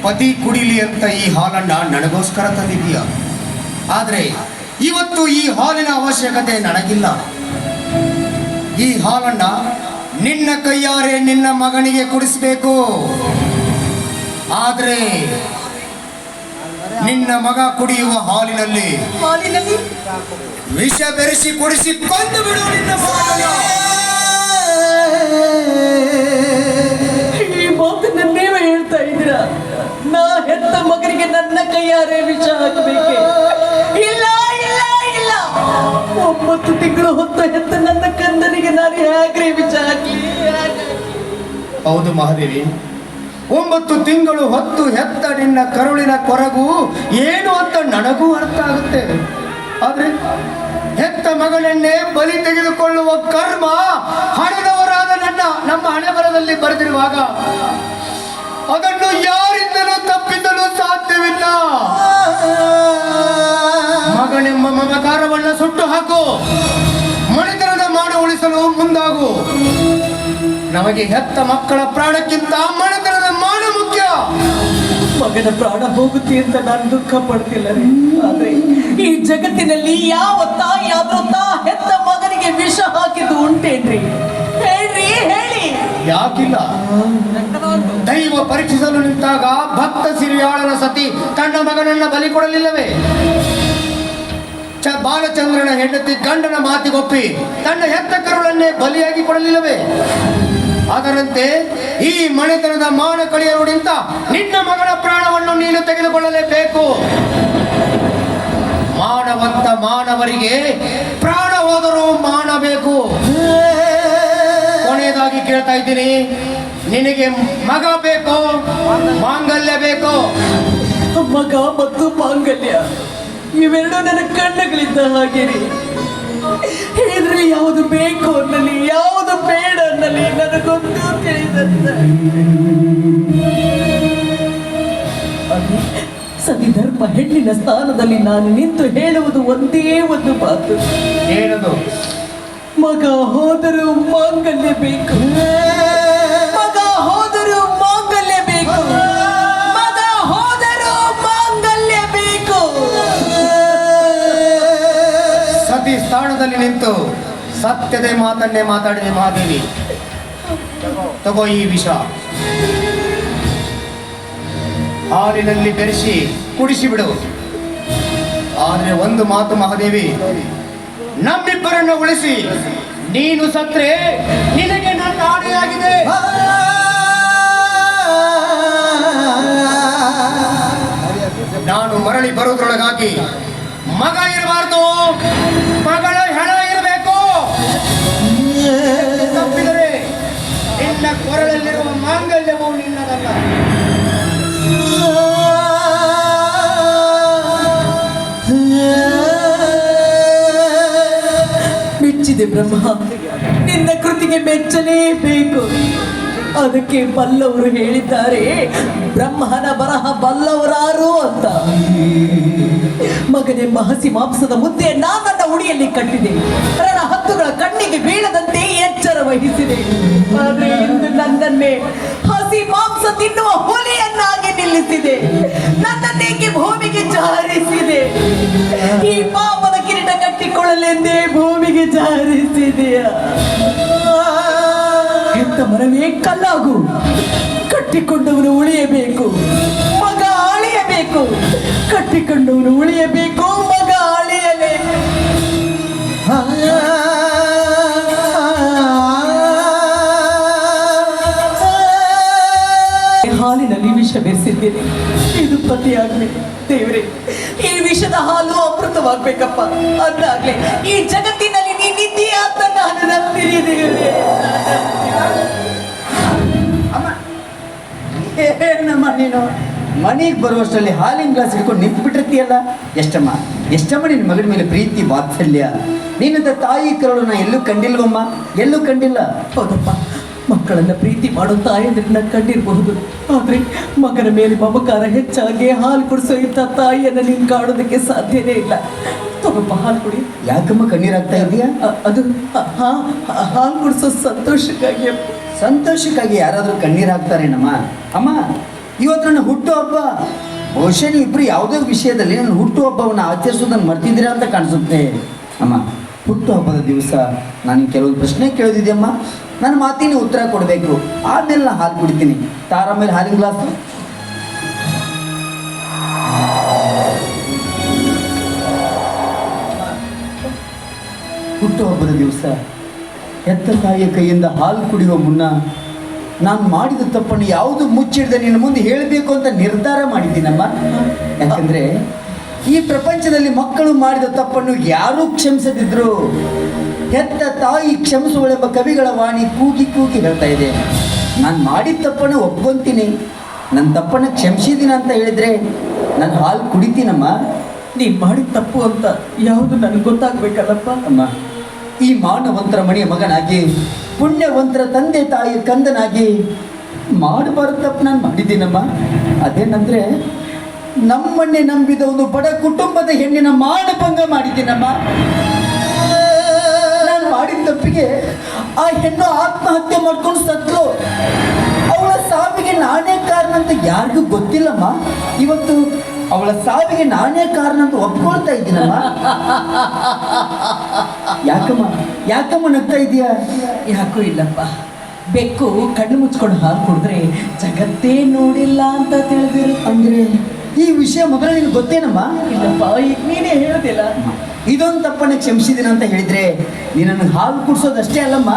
ಪತಿ ಕುಡಿಲಿ ಅಂತ ಈ ಹಾಲನ್ನ ನನಗೋಸ್ಕರ ತಂದಿದ್ದೀಯ. ಆದರೆ ಇವತ್ತು ಈ ಹಾಲಿನ ಅವಶ್ಯಕತೆ ನನಗಿಲ್ಲ. ಈ ಹಾಲನ್ನ ನಿನ್ನ ಕೈಯಾರೆ ನಿನ್ನ ಮಗನಿಗೆ ಕುಡಿಸಬೇಕು. ಆದರೆ ನಿನ್ನ ಮಗ ಕುಡಿಯುವ ಹಾಲಿನಲ್ಲಿ ವಿಷ ಬೆರೆಸಿ ಕುಡಿಸಿ ಕೊಂದು ಬಿಡು ನಿನ್ನ ಮಗನನ್ನ. ಈ ಮಾತನ್ನ ನೀವೇ ಹೇಳ್ತಾ ಇದ್ದೀರಾ? ನಾ ಹೆತ್ತ ಮಗನಿಗೆ ನನ್ನ ಕೈಯಾರೆ ವಿಷ ಹಾಕಬೇಕೆ? ಇಲ್ಲ ಇಲ್ಲ ಇಲ್ಲ. 9 ತಿಂಗಳು ಹೊತ್ತು ಹೆತ್ತ ನನ್ನ ಕಂದನಿಗೆ ನಾನು ಹೇಗ್ರಿ ವಿಷ ಹಾಕಲಿ? ಹೌದು ಮಹಾದೇವಿ, 9 ತಿಂಗಳು ಹೊತ್ತು ಹೆತ್ತ ನಿನ್ನ ಕರುಳಿನ ಕೊರಗು ಏನು ಅಂತ ನನಗೂ ಅರ್ಥ ಆಗುತ್ತೆ. ಆದ್ರೆ ಹೆತ್ತ ಮಗನನ್ನೇ ಬಲಿ ತೆಗೆದುಕೊಳ್ಳುವ ಕರ್ಮ ಹಣದವರಾದ ನಮ್ಮ ಹಣೆ ಬರದಲ್ಲಿ ಬರೆದಿರುವಾಗ ಅದನ್ನು ಯಾರಿಂದಲೂ ತಪ್ಪಿಸಲು ಸಾಧ್ಯವಿಲ್ಲ. ಮಗನೆಂಬ ಮಮಕಾರವನ್ನ ಸುಟ್ಟು ಹಾಕು. ಮಣಿತನದ ಮಾನ ಉಳಿಸಲು ಮುಂದಾಗು. ನಮಗೆ ಹೆತ್ತ ಮಕ್ಕಳ ಪ್ರಾಣಕ್ಕಿಂತ ಮಣಿತನದ ಮಾನ ಮುಖ್ಯ. ಮಗನ ಪ್ರಾಣ ಹೋಗುತ್ತೆ ಅಂತ ನಾನು ದುಃಖ ಪಡ್ತಿಲ್ಲ ರೀ. ಆದ್ರೆ ಈ ಜಗತ್ತಿನಲ್ಲಿ ಯಾವ ತಾಯಿಯಾದ್ರೂ ಹೆತ್ತ ಮಗನಿಗೆ ವಿಷ ಹಾಕಿದ್ದು ಉಂಟೇನ್ರಿ? ಹೇಳ್ರಿ, ಹೇಳಿ. ಯಾಕಿಲ್ಲ? ದೈವ ಪರೀಕ್ಷಿಸಲು ನಿಂತಾಗ ಭಕ್ತ ಸಿರಿಯಾಳನ ಸತಿ ತನ್ನ ಮಗನನ್ನ ಬಲಿ ಕೊಡಲಿಲ್ಲವೇ? ಬಾಲಚಂದ್ರನ ಹೆಂಡತಿ ಗಂಡನ ಮಾತಿಗೊಪ್ಪಿ ತನ್ನ ಹೆತ್ತ ಕರುಳನ್ನೇ ಬಲಿಯಾಗಿ ಕೊಡಲಿಲ್ಲವೇ? ಅದರಂತೆ ಈ ಮನೆತನದ ಮಾನ ಕಳೆಯಲು ನಿಂತ ನಿನ್ನ ಮಗನ ಪ್ರಾಣವನ್ನು ನೀನು ತೆಗೆದುಕೊಳ್ಳಲೇಬೇಕು. ಮಾನವಂತ ಮಾನವರಿಗೆ ಪ್ರಾಣ ಹೋದರೂ ಮಾನಬೇಕು. ಕೊನೆಯದಾಗಿ ಕೇಳ್ತಾ ಇದ್ದೀನಿ, ನಿನಗೆ ಮಗ ಬೇಕು, ಮಾಂಗಲ್ಯ ಬೇಕು? ಮಗ ಮತ್ತು ಮಾಂಗಲ್ಯ ಇವೆರಡು ನನ್ನ ಕಣ್ಣುಗಳಿದ್ದ ಹಾಗೇರಿ. ಇದ್ರಲ್ಲಿ ಯಾವುದು ಬೇಕು ಅನ್ನಲಿ, ಯಾವುದು ಬೇಡ ಅನ್ನಲಿ ನನಗೊಂದು ತಿಳಿದಂತ. ಸತಿಧರ್ಮ ಹೆಣ್ಣಿನ ಸ್ಥಾನದಲ್ಲಿ ನಾನು ನಿಂತು ಹೇಳುವುದು ಒಂದೇ ಒಂದು ಮಾತು. ಏನದು? ಮಗ ಹೋದರೂ ಮಾಂಗಲ್ಯ ಬೇಕು. ಮಗ ಹೋದರೂ ಮಾಂಗಲ್ಯ ಬೇಕು. ಮಗ ಹೋದರೂ ಮಾಂಗಲ್ಯ ಬೇಕು. ಸತಿ ಸ್ಥಾನದಲ್ಲಿ ನಿಂತು ಸತ್ಯದ ಮಾತನ್ನೇ ಮಾತಾಡಿದೆ ಮಹಾದೇವಿ. ತಗೋ ಈ ವಿಷ, ಹಾಲಿನಲ್ಲಿ ಬೆರೆಸಿ ಕುಡಿಸಿ ಬಿಡು. ಆದ್ರೆ ಒಂದು ಮಾತು ಮಹಾದೇವಿ, ನಮ್ಮಿಬ್ಬರನ್ನು ಉಳಿಸಿ ನೀನು ಸತ್ರೆ ನಿನಗೆ ನನ್ನ ಆಣೆಯಾಗಿದೆ. ನಾನು ಮರಳಿ ಬರುವುದರೊಳಗಾಗಿ ಮಗ ಇರಬಾರ್ದು, ಮಗಳ ಹೆಣ ಇರಬೇಕು. ತಪ್ಪಿದರೆ ನಿನ್ನ ಕೊರಳಲ್ಲಿರುವ ಮಾಂಗಲ್ಯವು ನಿನ್ನದಲ್ಲ. ಮೆಚ್ಚಿದೆ ಬ್ರಹ್ಮ, ನಿನ್ನ ಕೃತಿಗೆ ಮೆಚ್ಚಲೇಬೇಕು. ಅದಕ್ಕೆ ಬಲ್ಲವರು ಹೇಳಿದ್ದಾರೆ, ಬ್ರಹ್ಮನ ಬರಹ ಬಲ್ಲವರಾರು ಅಂತ. ಮಗನೆಂಬ ಹಸಿ ಮಾಂಸದ ಮುದ್ದೆ ನನ್ನ ಉಡಿಯಲ್ಲಿ ಕಟ್ಟಿದೆ. ರಣ ಹತ್ತುಗಳ ಕಣ್ಣಿಗೆ ಬೀಳದಂತೆ ಎಚ್ಚರ ವಹಿಸಿದೆ. ಆದರೆ ಇಂದು ನನ್ನನ್ನೇ ಹಸಿ ಮಾಂಸ ತಿನ್ನುವ ಹುಲಿಯನ್ನಾಗಿ ನಿಲ್ಲಿಸಿದೆ. ನನ್ನನ್ನೇಕೆ ಭೂಮಿಗೆ ಜಾರಿಸಿದೆ. ಈ ಪಾಪದ ಕಿರೀಟ ಕಟ್ಟಿಕೊಳ್ಳಲೆಂದೇ ಭೂಮಿಗೆ ಜಾರಿಸಿದೆಯ. ಹೆತ್ತ ಮರವೇ ಕಲ್ಲಾಗು. ಕಟ್ಟಿಕೊಂಡವನು ಉಳಿಯಬೇಕು, ಮಗ ಅಳಿಯಬೇಕು. ಕಟ್ಟಿಕೊಂಡವನು ಉಳಿಯಬೇಕು, ಮಗ ಅಳಿಯಲೇ. ಹಾಲಿನಲ್ಲಿ ವಿಷ ಬೆರೆಸಿದ್ದೇನೆ. ಇದು ಪತಿಯಾಗ್ಬೇಕು ದೇವ್ರೆ. ಈ ವಿಷದ ಹಾಲು ಅಮೃತವಾಗ್ಬೇಕಪ್ಪ. ಅದಾಗ್ಲೆ ಈ ಜಗತ್ತಿನಲ್ಲಿ ನೀನಿದ್ದೀಯ ಅಂತ ನಾನು ನಂಬ್ತೀನಿ ದೇವ್ರೆ. ಏನಮ್ಮ ನೀನು ಮನೆಗೆ ಬರುವಷ್ಟರಲ್ಲಿ ಹಾಲಿನ ಗ್ಲಾಸ್ ಹಿಡ್ಕೊಂಡು ನಿಂತ್ಬಿಟ್ಟಿರ್ತೀಯಲ್ಲ? ಎಷ್ಟಮ್ಮ ನಿನ್ನ ಮಗನ ಮೇಲೆ ಪ್ರೀತಿ ವಾತ್ಸಲ್ಯ. ನೀನಂತ ತಾಯಿ ಕರುಳನ್ನ ಎಲ್ಲೂ ಕಂಡಿಲ್ವಮ್ಮ, ಎಲ್ಲೂ ಕಂಡಿಲ್ಲ. ಹೌದಪ್ಪ, ಮಕ್ಕಳನ್ನ ಪ್ರೀತಿ ಮಾಡೋ ತಾಯಿಯಂದ್ರನ್ನ ಕಂಡಿರಬಹುದು. ಆದ್ರೆ ಮಗನ ಮೇಲೆ ಮಮಕಾರ ಹೆಚ್ಚಾಗಿ ಹಾಲು ಕುಡಿಸೋ ಇಂಥ ತಾಯಿಯನ್ನ ನೀನು ಕಾಣೋದಕ್ಕೆ ಸಾಧ್ಯನೇ ಇಲ್ಲ. ತಗೊಪ್ಪ, ಹಾಲು ಕುಡಿ. ಯಾಕಮ್ಮ ಕಣ್ಣೀರಾಗ್ತಾ ಇದೆಯಾ? ಅದು ಹಾಲು ಕುಡಿಸೋ ಸಂತೋಷಕ್ಕಾಗಿ. ಸಂತೋಷಕ್ಕಾಗಿ ಯಾರಾದರೂ ಕಣ್ಣೀರಾಗ್ತಾರೇನಮ್ಮ? ಅಮ್ಮ, ಇವತ್ತು ನನ್ನ ಹುಟ್ಟುಹಬ್ಬ. ಬಹುಶಃ ನೀವು ಇಬ್ಬರು ಯಾವುದೋ ವಿಷಯದಲ್ಲಿ ನನ್ನ ಹುಟ್ಟುಹಬ್ಬವನ್ನು ಆಚರಿಸೋದನ್ನು ಮರ್ತಿದ್ದೀರಾ ಅಂತ ಕಾಣಿಸುತ್ತೆ. ಅಮ್ಮ, ಹುಟ್ಟುಹಬ್ಬದ ದಿವಸ ನಾನು ಕೆಲವೊಂದು ಪ್ರಶ್ನೆ ಕೇಳೋದಿದೆಯಮ್ಮ, ನನ್ನ ಮಾತಿನ ಉತ್ತರ ಕೊಡಬೇಕು. ಆಮೇಲೆ ನಾನು ಹಾಲು ಕುಡಿತೀನಿ. ತಾರ ಮೇಲೆ ಹಾಲಿನ ಗ್ಲಾಸು. ಹುಟ್ಟುಹಬ್ಬದ ದಿವಸ ಹೆತ್ತ ತಾಯಿಯ ಕೈಯಿಂದ ಹಾಲು ಕುಡಿಯುವ ಮುನ್ನ ನಾನು ಮಾಡಿದ ತಪ್ಪನ್ನು ಯಾವುದು ಮುಚ್ಚಿಡದೆ ನಿನ್ನ ಮುಂದೆ ಹೇಳಬೇಕು ಅಂತ ನಿರ್ಧಾರ ಮಾಡಿದ್ದೀನಮ್ಮ. ಯಾಕಂದ್ರೆ ಈ ಪ್ರಪಂಚದಲ್ಲಿ ಮಕ್ಕಳು ಮಾಡಿದ ತಪ್ಪನ್ನು ಯಾರೂ ಕ್ಷಮಿಸದಿದ್ರು ಹೆತ್ತ ತಾಯಿ ಕ್ಷಮಿಸುವಳೆಂಬ ಕವಿಗಳ ವಾಣಿ ಕೂಗಿ ಕೂಗಿ ಹೇಳ್ತಾ ಇದೆ. ನಾನು ಮಾಡಿದ ತಪ್ಪನ್ನು ಒಪ್ಕೊಂತೀನಿ, ನನ್ನ ತಪ್ಪನ್ನು ಕ್ಷಮಿಸಿದ್ದೀನಿ ಅಂತ ಹೇಳಿದ್ರೆ ನಾನು ಹಾಲು ಕುಡಿತೀನಮ್ಮ. ನೀನ್ ಮಾಡಿದ ತಪ್ಪು ಅಂತ ಯಾವುದು ನನಗೆ ಗೊತ್ತಾಗ್ಬೇಕಲ್ಲಪ್ಪ. ಅಮ್ಮ, ಈ ಮಾನವಂತರ ಮನೆಯ ಮಗನಾಗಿ ಪುಣ್ಯವಂತರ ತಂದೆ ತಾಯಿಯ ಕಂದನಾಗಿ ಮಾಡಬಾರ್ದು ತಪ್ಪು ನಾನು ಮಾಡಿದ್ದೀನಮ್ಮ. ಅದೇನಂದ್ರೆ ನಮ್ಮನ್ನೇ ನಂಬಿದ ಒಂದು ಬಡ ಕುಟುಂಬದ ಹೆಣ್ಣಿನ ಮಾನಭಂಗ ಮಾಡಿದ್ದೀನಮ್ಮ. ನಾನು ಮಾಡಿದ ತಪ್ಪಿಗೆ ಆ ಹೆಣ್ಣು ಆತ್ಮಹತ್ಯೆ ಮಾಡ್ಕೊಂಡು ಸತ್ಲು. ಅವಳ ಸಾವಿಗೆ ನಾನೇ ಕಾರಣ ಅಂತ ಯಾರಿಗೂ ಗೊತ್ತಿಲ್ಲಮ್ಮ. ಇವತ್ತು ಅವಳ ಸಾವಿಗೆ ನಾನೇ ಕಾರಣ ಅಂತ ಒಪ್ಕೊಳ್ತಾ ಇದ್ದೀನಮ್ಮ. ಯಾಕಮ್ಮ ನಗ್ತಾ ಇದೀಯಾ? ಯಾಕೂ ಇಲ್ಲಪ್ಪ. ಬೆಕ್ಕು ಕಣ್ಣು ಮುಚ್ಕೊಂಡು ಹಾಲು ಕುಡಿದ್ರೆ ಜಗತ್ತೇ ನೋಡಿಲ್ಲ ಅಂತ ತಿಳಿದಿರುತ್ತೆ. ಅಂದ್ರೆ ಈ ವಿಷಯ ಮೊದಲು ನಿನ್ಗೆ ಗೊತ್ತೇನಮ್ಮ? ಇಲ್ಲಪ್ಪ, ಈಗ ನೀನೇ ಹೇಳೋದಿಲ್ಲ. ಇದೊಂದು ತಪ್ಪನ್ನ ಕ್ಷಮಿಸಿದಿನ ಅಂತ ಹೇಳಿದ್ರೆ ನೀನು ನನಗೆ ಹಾಲು ಕುಡಿಸೋದಷ್ಟೇ ಅಲ್ಲಮ್ಮ,